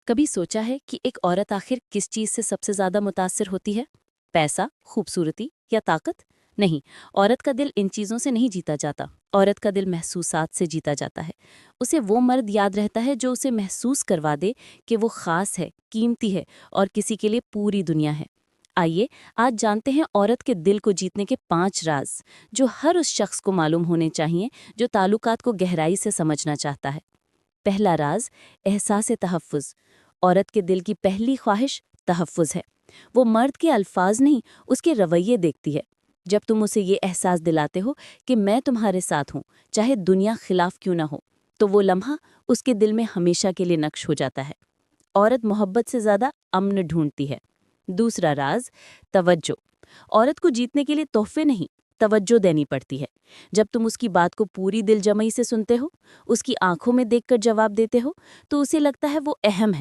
کبھی سوچا ہے کہ ایک عورت آخر کس چیز سے سب سے زیادہ متاثر ہوتی ہے؟ پیسہ، خوبصورتی یا طاقت؟ نہیں، عورت کا دل ان چیزوں سے نہیں جیتا جاتا۔ عورت کا دل محسوسات سے جیتا جاتا ہے۔ اسے وہ مرد یاد رہتا ہے جو اسے محسوس کروا دے کہ وہ خاص ہے، قیمتی ہے اور کسی کے لیے پوری دنیا ہے۔ آئیے آج جانتے ہیں عورت کے دل کو جیتنے کے 5 راز جو ہر اس شخص کو معلوم ہونے چاہیے جو تعلقات کو گہرائی سے سمجھنا چاہتا ہے۔ پہلا راز، احساس تحفظ۔ عورت کے دل کی پہلی خواہش تحفظ ہے۔ وہ مرد کے الفاظ نہیں، اس کے رویے دیکھتی ہے۔ جب تم اسے یہ احساس دلاتے ہو کہ میں تمہارے ساتھ ہوں، چاہے دنیا خلاف کیوں نہ ہو، تو وہ لمحہ اس کے دل میں ہمیشہ کے لیے نقش ہو جاتا ہے۔ عورت محبت سے زیادہ امن ڈھونڈتی ہے۔ دوسرا راز، توجہ۔ عورت کو جیتنے کے لیے تحفے نہیں، توجہ دینی پڑتی ہے۔ جب تم اس کی بات کو پوری دل جمعی سے سنتے ہو، اس کی آنکھوں میں دیکھ کر جواب دیتے ہو، تو اسے لگتا ہے وہ اہم ہے۔